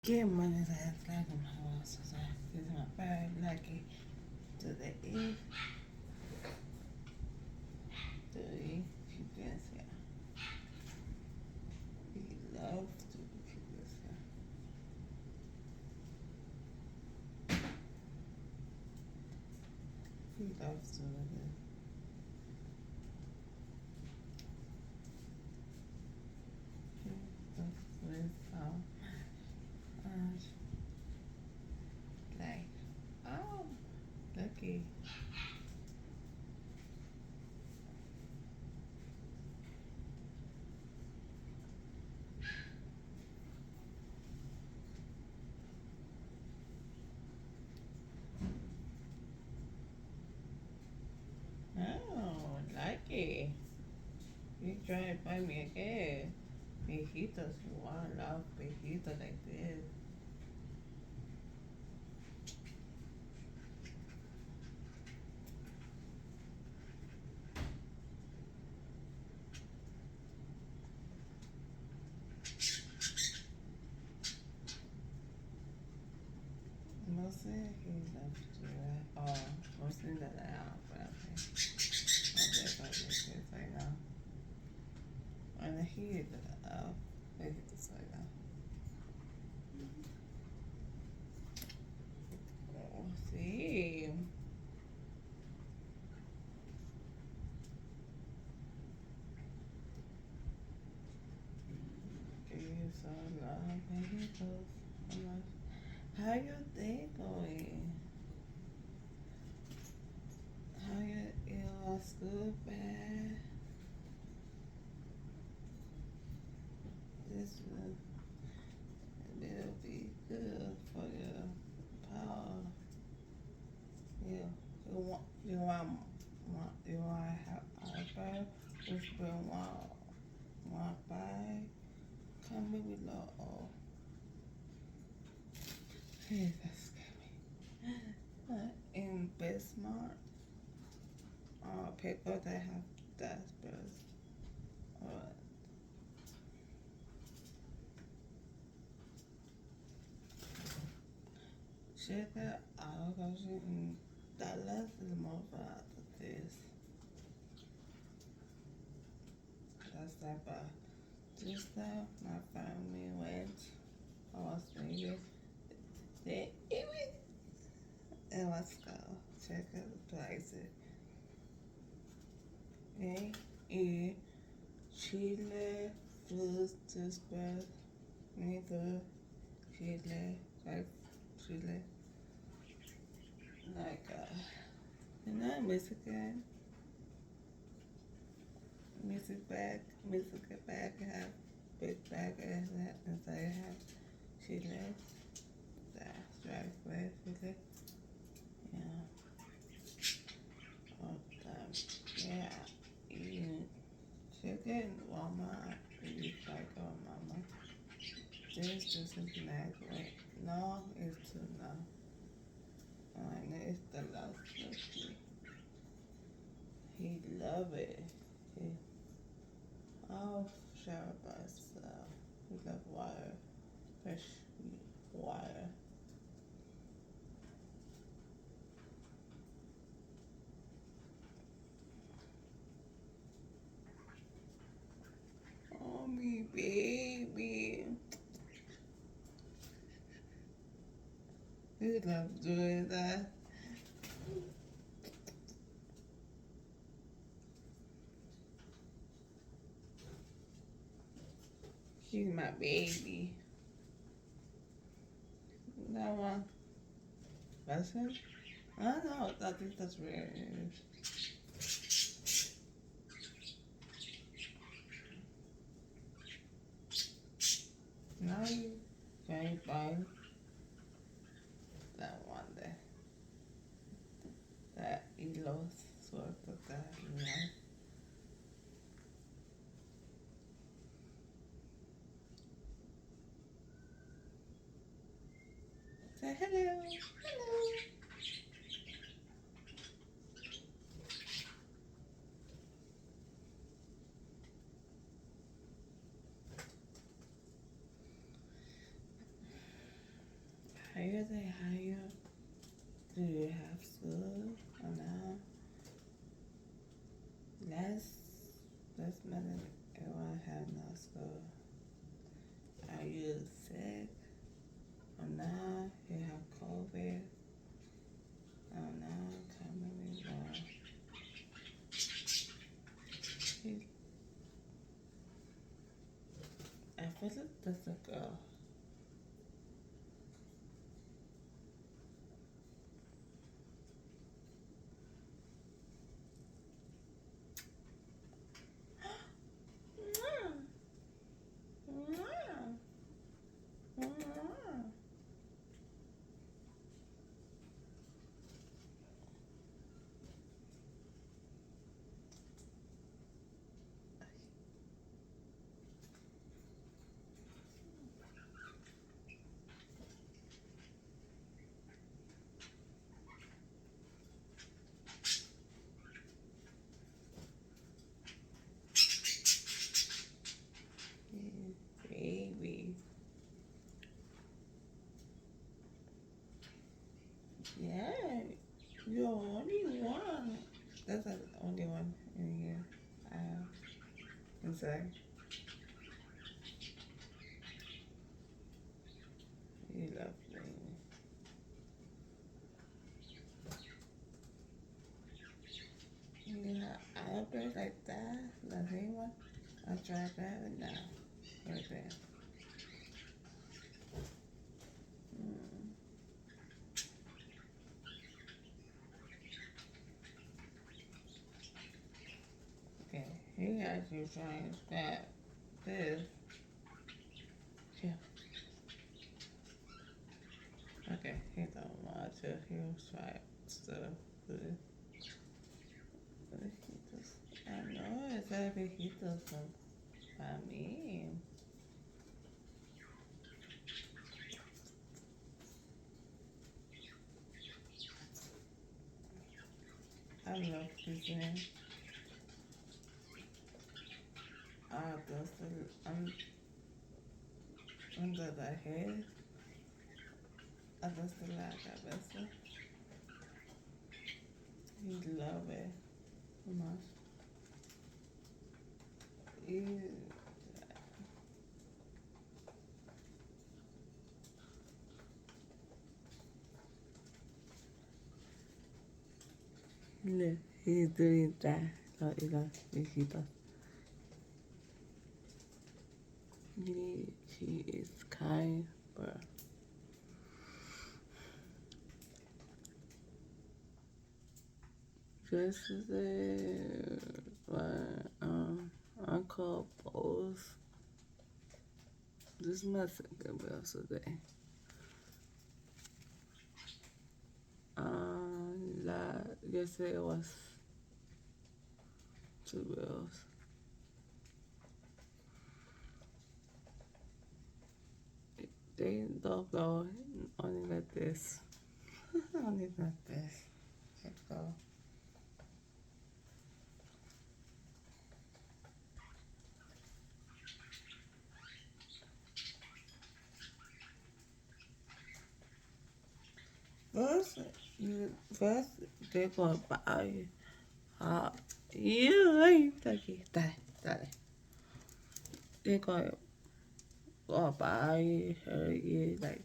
Get money last like my house. So this is my bad lucky to the east, to the east. You can see. He loves to you can see. He loves to the with like oh lucky. Oh lucky. You trying to find me again. Viejitos, wow, I love viejitos like this. Mostly he loves to mostly that I have, but I think this right now. And he is make it this way now. Oh, see. Give you some love and he goes. How your day going? How your school bad? This will be good for your power. Yeah. You want to have iPad? Which been want buy? Come with oh. Hey, that's scary. In Bismarck, people that have dashboards. Uh, check it out because in Dallas is more about this. That's type of this stuff my family went. I was thinking they even and let's go check out the places. Okay, in Chile, Fruits, Square, Neither, Chile, like Chile, like you know Mexican, Mexican bag have big bag as that, and so you have Chile, that's right, where Chile, yeah, yeah, eating chicken, Walmart, you like Mama. This doesn't like wait. No, it's no. And it's the last recipe. He love it. He oh shower by itself. He love water. Fresh water. Oh me baby. He love doing that. She's my baby. That one. That's him? I don't know. I think that's rare. Now you can find that one there. That yellow sort of that light. Say hello. Hello. you say how you do you have school or no? Let's make everyone have no school. Are you sick or no? You have COVID or no? Come with me more. I feel like that's a girl. Baby. Yeah, you're only one. That's the only one in here. I'm sorry. You love me. Yeah, I don't play like that. Nothing one. I tried that, but no. Right there. Mm. Okay, he actually trying to scrap this. Yeah. Okay, he don't want to. He was trying stuff. I know it's a viejito para mí. I love cuisine. I'm under the head. I just la cabeza. He love it so much. He, look, he's doing that. So he loves viejito. She is kind, but yesterday, my uncle posed. This is my second birthday. Yesterday was 2 bills. They don't go only like this. Only like this. Let's go. First, first they're gonna buy you. You aquí, dale. They're gonna buy her you like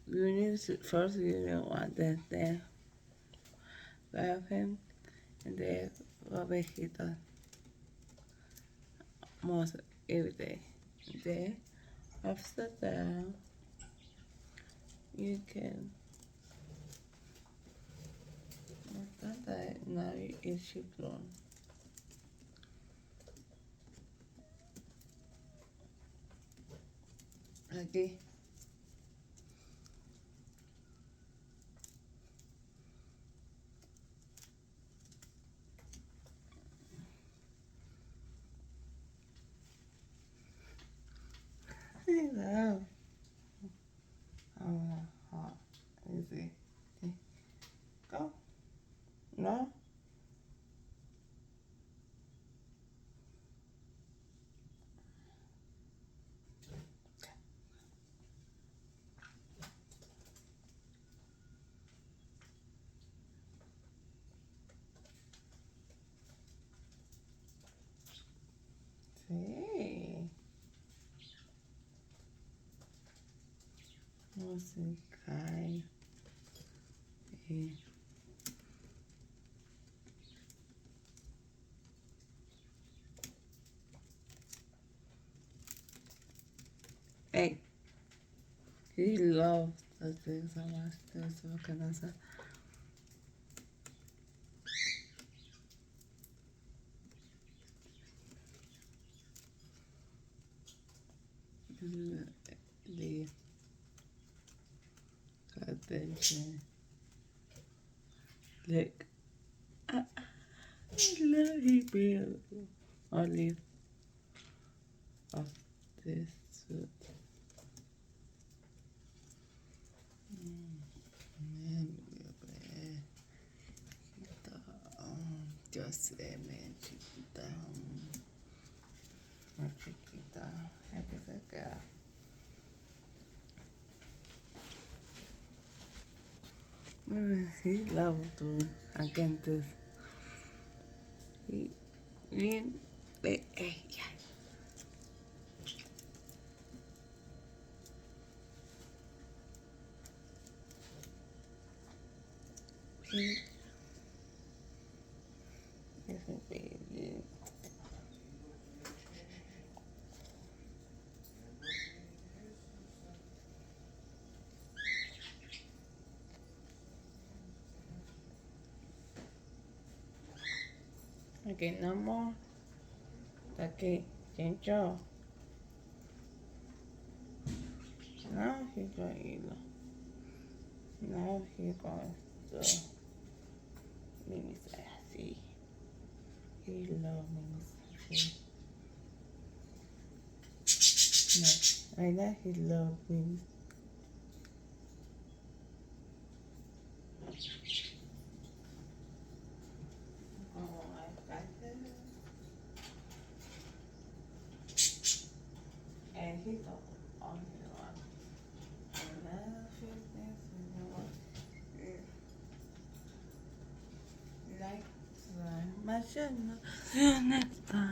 you need to, first you don't want that then grab him and then ovejita most every day. Then after that you can after that now you eat chicken. Aquí. Hello. Oh, hot. Easy. Go. No. musical y hey, he loves the things I watch this. What can I say? The attention, like, I love he built only of this suit. Just man, chiquita, una chiquita, happy that girl. He loved to again this. He, hey, yeah. He, he's a baby. Okay, no more. Okay, chincho. Now he's gonna eat. Now he's going to Mimi Sassy. He loves Mimi Sassy. No, right now he loves Mimi. Oh, I got this. And he got on here on. I love fitness and I want like my channel. See you next time.